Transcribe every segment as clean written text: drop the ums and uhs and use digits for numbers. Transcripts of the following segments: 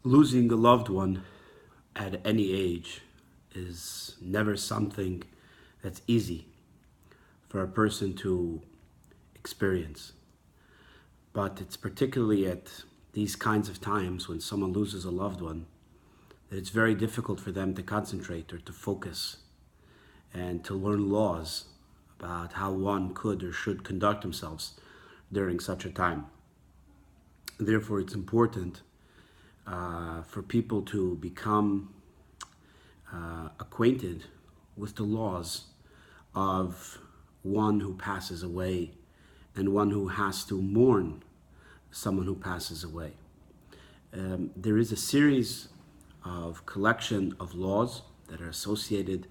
Losing a loved one at any age is never something that's easy for a person to experience. But it's particularly at these kinds of times when someone loses a loved one that it's very difficult for them to concentrate or to focus and to learn laws about how one could or should conduct themselves during such a time. Therefore, it's important for people to become acquainted with the laws of one who passes away and one who has to mourn someone who passes away. There is a series of collection of laws that are associated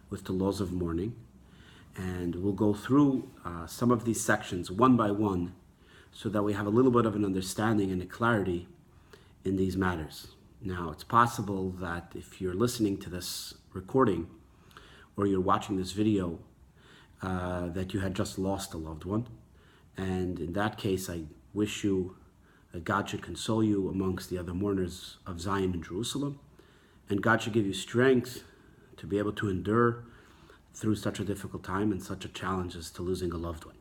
with the laws of mourning, and we'll go through some of these sections one by one so that we have a little bit of an understanding and a clarity in these matters. Now, it's possible that if you're listening to this recording or you're watching this video, that you had just lost a loved one. And in that case, I wish you that God should console you amongst the other mourners of Zion and Jerusalem. And God should give you strength to be able to endure through such a difficult time and such a challenge as to losing a loved one.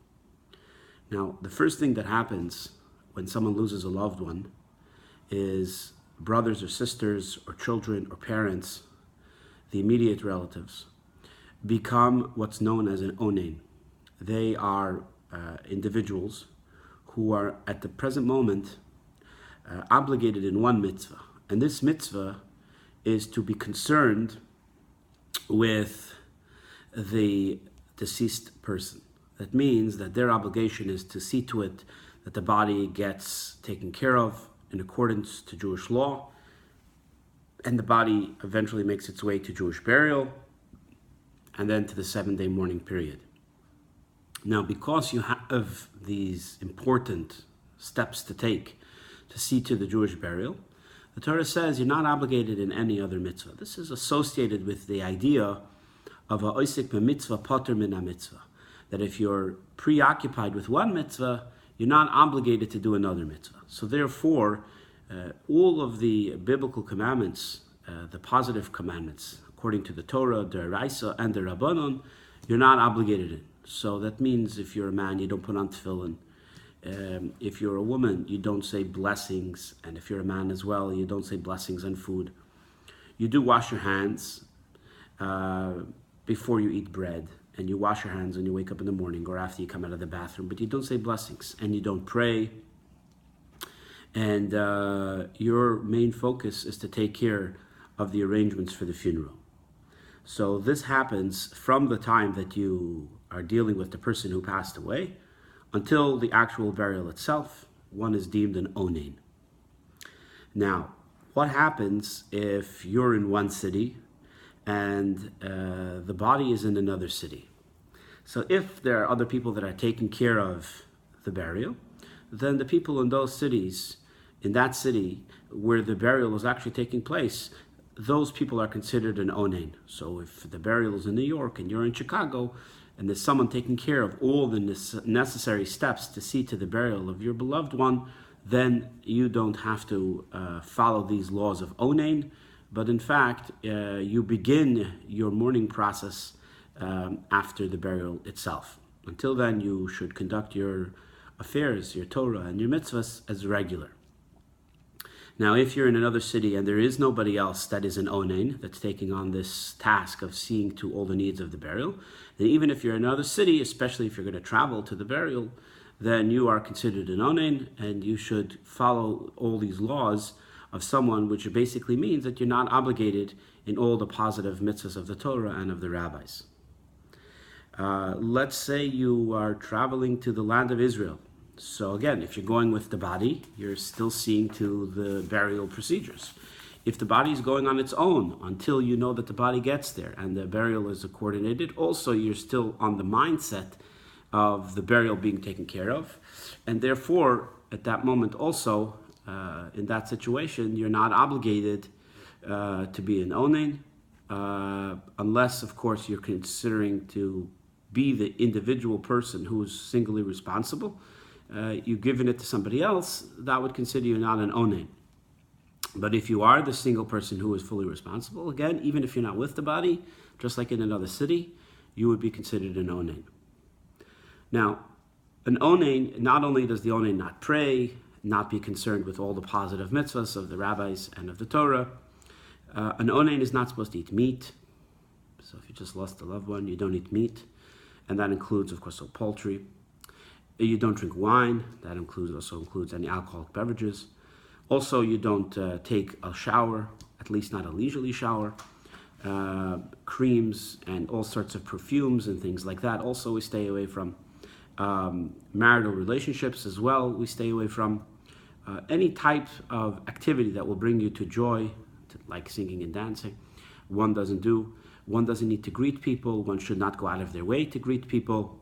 Now, the first thing that happens when someone loses a loved one is brothers or sisters or children or parents, the immediate relatives, become what's known as an onen. They are individuals who are at the present moment obligated in one mitzvah. And this mitzvah is to be concerned with the deceased person. That means that their obligation is to see to it that the body gets taken care of in accordance to Jewish law, and the body eventually makes its way to Jewish burial, and then to the 7-day mourning period. Now, because you have these important steps to take to see to the Jewish burial, the Torah says you're not obligated in any other mitzvah. This is associated with the idea of a oisik mitzvah pater min mitzvah, that if you're preoccupied with one mitzvah, you're not obligated to do another mitzvah. So therefore, all of the biblical commandments, the positive commandments, according to the Torah, the Raisa, and the Rabbanon, you're not obligated in. So that means if you're a man, you don't put on tefillin. If you're a woman, you don't say blessings. And if you're a man as well, you don't say blessings on food. You do wash your hands before you eat bread. And you wash your hands when you wake up in the morning or after you come out of the bathroom. But you don't say blessings. And you don't pray. And your main focus is to take care of the arrangements for the funeral. So this happens from the time that you are dealing with the person who passed away until the actual burial itself. One is deemed an onen. Now, what happens if you're in one city and the body is in another city? So if there are other people that are taking care of the burial, then the people in those cities, in that city where the burial is actually taking place, those people are considered an onen. So if the burial is in New York and you're in Chicago, and there's someone taking care of all the necessary steps to see to the burial of your beloved one, then you don't have to follow these laws of onen, but in fact, you begin your mourning process after the burial itself. Until then, you should conduct your affairs, your Torah, and your mitzvahs as regular. Now, if you're in another city and there is nobody else that is an onen that's taking on this task of seeing to all the needs of the burial, then even if you're in another city, especially if you're going to travel to the burial, then you are considered an onen, and you should follow all these laws of someone, which basically means that you're not obligated in all the positive mitzvahs of the Torah and of the rabbis. Let's say you are traveling to the land of Israel. So again, if you're going with the body, you're still seeing to the burial procedures. If the body is going on its own until you know that the body gets there and the burial is coordinated, also you're still on the mindset of the burial being taken care of. And therefore, at that moment also, in that situation, you're not obligated to be an onen, unless, of course, you're considering to be the individual person who is singly responsible. You've given it to somebody else, that would consider you not an onen. But if you are the single person who is fully responsible, again, even if you're not with the body, just like in another city, you would be considered an onen. Now, an onen, not only does the onen not pray, not be concerned with all the positive mitzvahs of the rabbis and of the Torah, an onen is not supposed to eat meat. So if you just lost a loved one, you don't eat meat. And that includes, of course, all poultry. You don't drink wine. That also includes any alcoholic beverages. Also, you don't take a shower, at least not a leisurely shower. Creams and all sorts of perfumes and things like that. Also, we stay away from marital relationships as well. We stay away from any type of activity that will bring you to joy, like singing and dancing. One doesn't do. One doesn't need to greet people. One should not go out of their way to greet people.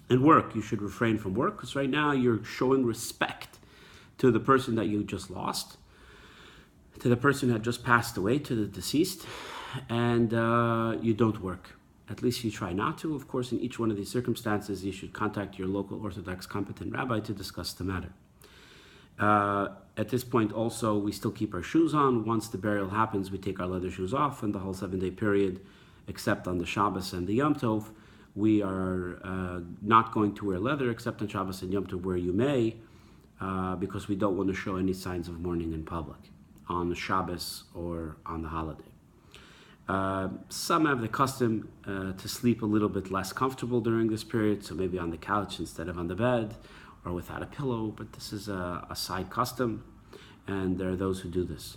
And work, you should refrain from work, because right now you're showing respect to the person that you just lost, to the person who had just passed away, to the deceased, and you don't work. At least you try not to. Of course, in each one of these circumstances, you should contact your local Orthodox competent rabbi to discuss the matter. At this point also, we still keep our shoes on. Once the burial happens, we take our leather shoes off, and the whole 7-day period, except on the Shabbos and the Yom Tov, we are not going to wear leather except on Shabbos and Yom Tov where you may, because we don't want to show any signs of mourning in public on the Shabbos or on the holiday. Some have the custom to sleep a little bit less comfortable during this period, so maybe on the couch instead of on the bed or without a pillow, but this is a side custom, and there are those who do this.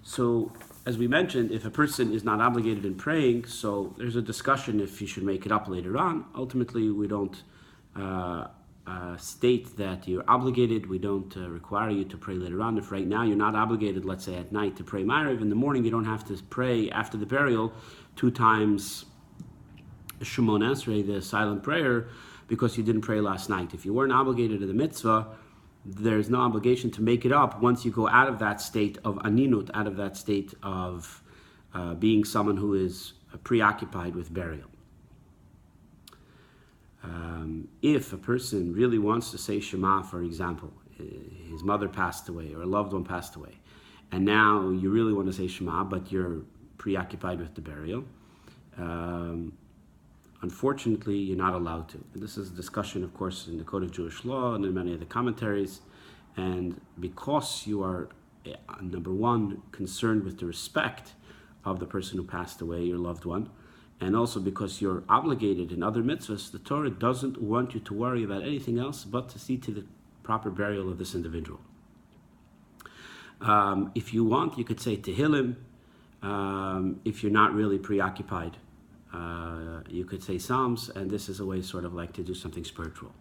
So, as we mentioned, if a person is not obligated in praying, so there's a discussion if you should make it up later on. Ultimately, we don't state that you're obligated. We don't require you to pray later on. If right now you're not obligated, let's say at night, to pray Ma'ariv, in the morning you don't have to pray after the burial 2 times Shemon Esrei, the silent prayer, because you didn't pray last night. If you weren't obligated to the mitzvah, there's no obligation to make it up once you go out of that state of Aninut, out of that state of being someone who is preoccupied with burial. If a person really wants to say Shema, for example, his mother passed away or a loved one passed away, and now you really want to say Shema, but you're preoccupied with the burial, unfortunately, you're not allowed to. And this is a discussion, of course, in the Code of Jewish Law and in many of the commentaries. And because you are, number one, concerned with the respect of the person who passed away, your loved one, and also because you're obligated in other mitzvahs, the Torah doesn't want you to worry about anything else but to see to the proper burial of this individual. If you want, you could say Tehillim. If you're not really preoccupied, you could say Psalms, and this is a way sort of like to do something spiritual.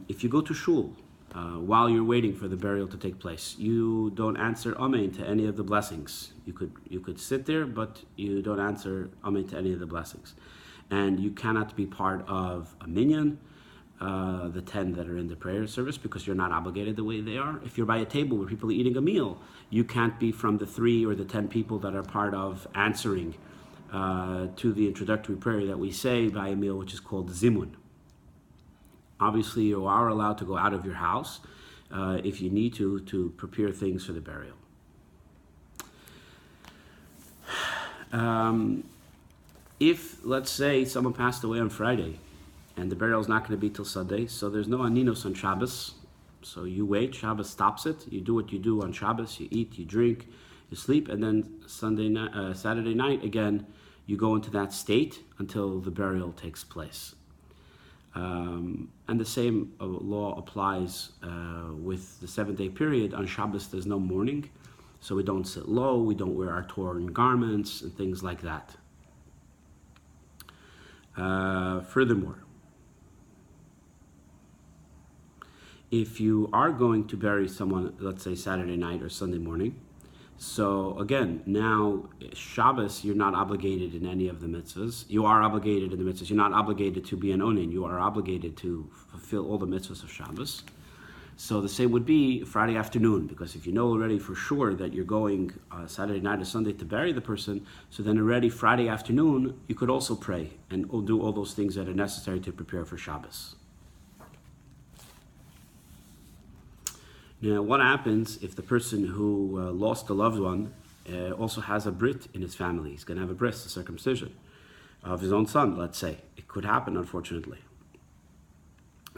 If you go to shul while you're waiting for the burial to take place, you don't answer Amen to any of the blessings. You could sit there, but you don't answer Amen to any of the blessings. And you cannot be part of a minyan, the 10 that are in the prayer service, because you're not obligated the way they are. If you're by a table where people are eating a meal, you can't be from the 3 or the 10 people that are part of answering to the introductory prayer that we say by a meal, which is called Zimun. Obviously, you are allowed to go out of your house if you need to prepare things for the burial. If, let's say, someone passed away on Friday, and the burial is not going to be till Sunday, so there's no Aninut on Shabbos, so you wait, Shabbos stops it, you do what you do on Shabbos, you eat, you drink, you sleep, and then Saturday night, again, you go into that state until the burial takes place. And the same law applies with the 7-day period. On Shabbos, there's no mourning, so we don't sit low, we don't wear our torn garments, and things like that. Furthermore, if you are going to bury someone, let's say Saturday night or Sunday morning, so again, now Shabbos, you're not obligated in any of the mitzvahs. You are obligated in the mitzvahs. You're not obligated to be an onen. You are obligated to fulfill all the mitzvahs of Shabbos. So the same would be Friday afternoon, because if you know already for sure that you're going Saturday night or Sunday to bury the person, so then already Friday afternoon, you could also pray and do all those things that are necessary to prepare for Shabbos. Now, what happens if the person who lost a loved one also has a brit in his family? He's going to have a bris, a circumcision of his own son, let's say. It could happen, unfortunately.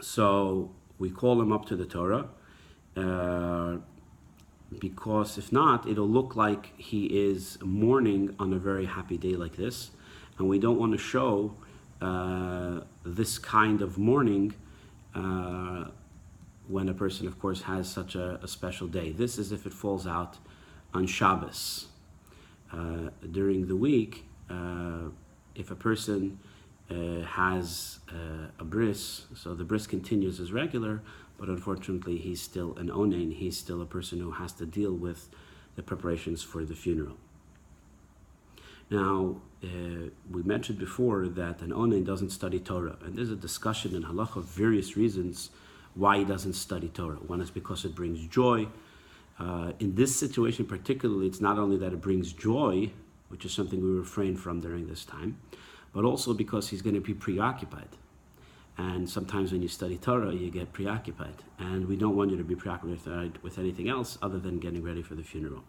So we call him up to the Torah, because if not, it'll look like he is mourning on a very happy day like this, and we don't want to show this kind of mourning when a person, of course, has such a special day. This is if it falls out on Shabbos. During the week, if a person has a bris, so the bris continues as regular, but unfortunately he's still an onen, he's still a person who has to deal with the preparations for the funeral. Now, we mentioned before that an onen doesn't study Torah, and there's a discussion in halacha of various reasons why he doesn't study Torah. One is because it brings joy. In this situation particularly, it's not only that it brings joy, which is something we refrain from during this time, but also because he's going to be preoccupied. And sometimes when you study Torah, you get preoccupied. And we don't want you to be preoccupied with anything else other than getting ready for the funeral.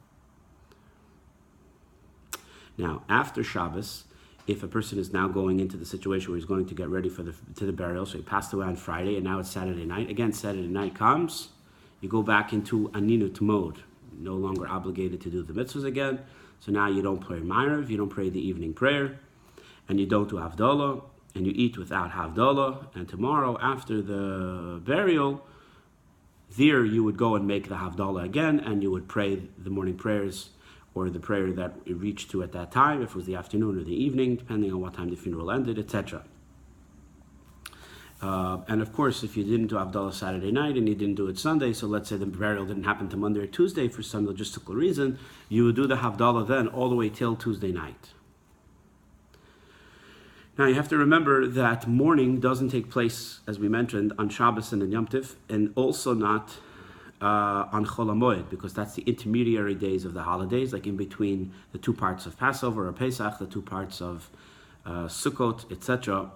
Now, after Shabbos, if a person is now going into the situation where he's going to get ready for the burial, so he passed away on Friday and now it's Saturday night. Again, Saturday night comes, you go back into Aninut mode, no longer obligated to do the mitzvahs again. So now you don't pray Ma'ariv, you don't pray the evening prayer, and you don't do Havdalah, and you eat without Havdalah. And tomorrow, after the burial, there you would go and make the Havdalah again, and you would pray the morning prayers, or the prayer that you reached to at that time, if it was the afternoon or the evening, depending on what time the funeral ended, etc. And of course, if you didn't do Havdalah Saturday night and you didn't do it Sunday, so let's say the burial didn't happen to Monday or Tuesday for some logistical reason, you would do the Havdalah then all the way till Tuesday night. Now you have to remember that mourning doesn't take place, as we mentioned, on Shabbos and on Yom Tov, and also not on Chol HaMoed, because that's the intermediary days of the holidays, like in between the two parts of Passover or Pesach, the two parts of Sukkot, etc.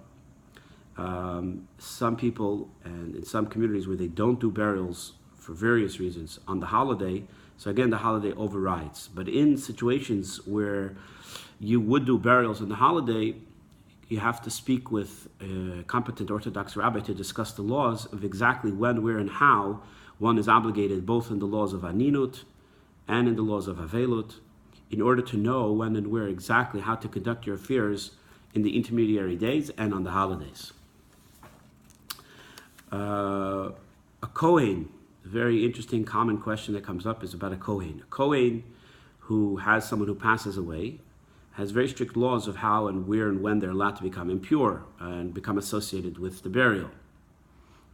Some people, and in some communities where they don't do burials for various reasons on the holiday, so again the holiday overrides. But in situations where you would do burials on the holiday, you have to speak with a competent Orthodox rabbi to discuss the laws of exactly when, where, and how one is obligated, both in the laws of Aninut and in the laws of Avelut, in order to know when and where exactly how to conduct your affairs in the intermediary days and on the holidays. A Kohen, a very interesting common question that comes up is about a Kohen. A Kohen who has someone who passes away has very strict laws of how and where and when they're allowed to become impure and become associated with the burial.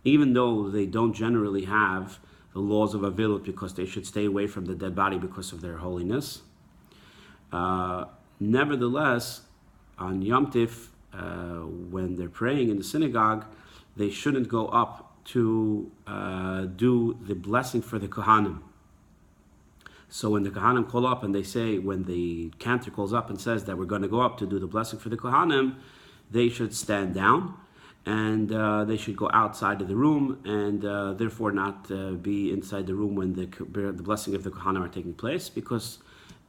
Even though they don't generally have the laws of Avelut because they should stay away from the dead body because of their holiness. Nevertheless, on Yom Tif, when they're praying in the synagogue, they shouldn't go up to do the blessing for the Kohanim. So when the Kohanim call up and they say, when the cantor calls up and says that we're going to go up to do the blessing for the Kohanim, they should stand down and they should go outside of the room and therefore not be inside the room when the blessing of the Kohanim are taking place, because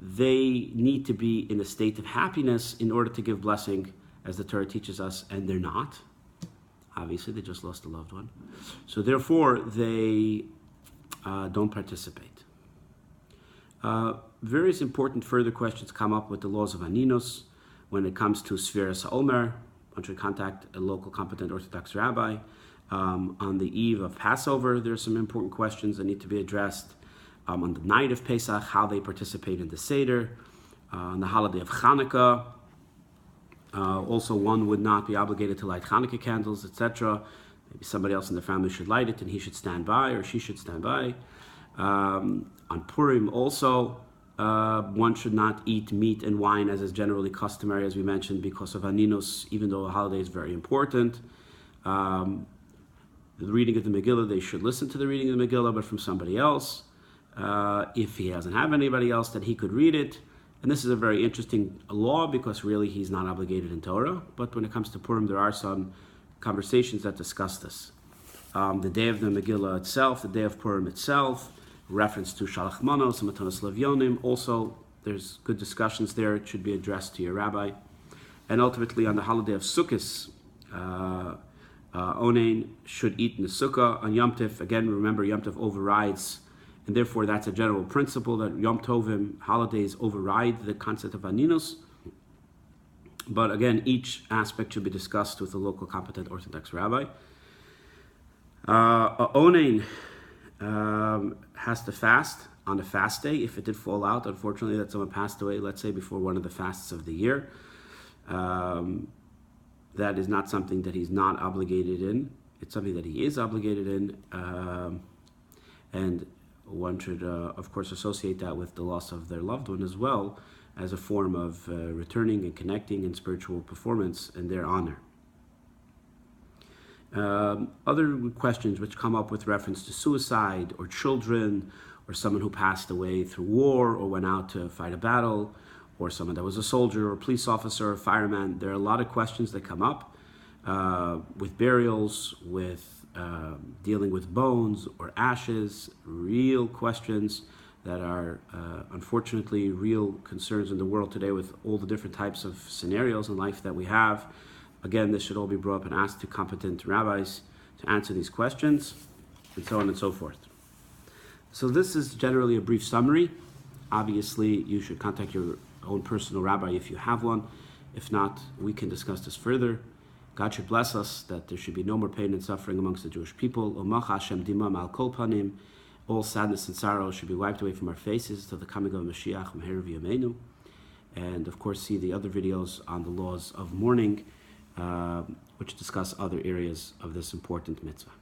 they need to be in a state of happiness in order to give blessing, as the Torah teaches us, and they're not. Obviously, they just lost a loved one. So therefore, they don't participate. Various important further questions come up with the laws of Aninus when it comes to Sfiras HaOmer. One should contact a local competent Orthodox rabbi. On the eve of Passover, there are some important questions that need to be addressed. On the night of Pesach, how they participate in the Seder. On the holiday of Hanukkah, also one would not be obligated to light Hanukkah candles, etc. Maybe somebody else in the family should light it and he should stand by, or she should stand by. On Purim also, one should not eat meat and wine as is generally customary, as we mentioned, because of Aninus, even though a holiday is very important. The reading of the Megillah, they should listen to the reading of the Megillah, but from somebody else. If he doesn't have anybody else, then he could read it. And this is a very interesting law because really he's not obligated in Torah. But when it comes to Purim, there are some conversations that discuss this. The day of the Megillah itself, the day of Purim itself, reference to Shalach Manos and Matanos Levyonim. Also, there's good discussions there. It should be addressed to your rabbi. And ultimately, on the holiday of Sukkot, Onain should eat in the Sukkah. On Yom Tov, again, remember Yom Tov overrides, and therefore that's a general principle that Yom Tovim holidays override the concept of Aninut. But again, each aspect should be discussed with the local competent Orthodox rabbi. Onain has to fast on a fast day if it did fall out, unfortunately, that someone passed away, let's say, before one of the fasts of the year. That is not something that he's not obligated in. It's something that he is obligated in. And one should, of course, associate that with the loss of their loved one as well, as a form of returning and connecting in spiritual performance in their honor. Other questions which come up with reference to suicide or children or someone who passed away through war or went out to fight a battle, or someone that was a soldier or police officer or fireman. There are a lot of questions that come up with burials, with dealing with bones or ashes, real questions that are unfortunately real concerns in the world today with all the different types of scenarios in life that we have. Again, this should all be brought up and asked to competent rabbis to answer these questions, and so on and so forth. So this is generally a brief summary. Obviously, you should contact your own personal rabbi if you have one. If not, we can discuss this further. God should bless us that there should be no more pain and suffering amongst the Jewish people. All sadness and sorrow should be wiped away from our faces till the coming of Mashiach. And of course, see the other videos on the laws of mourning, which discuss other areas of this important mitzvah.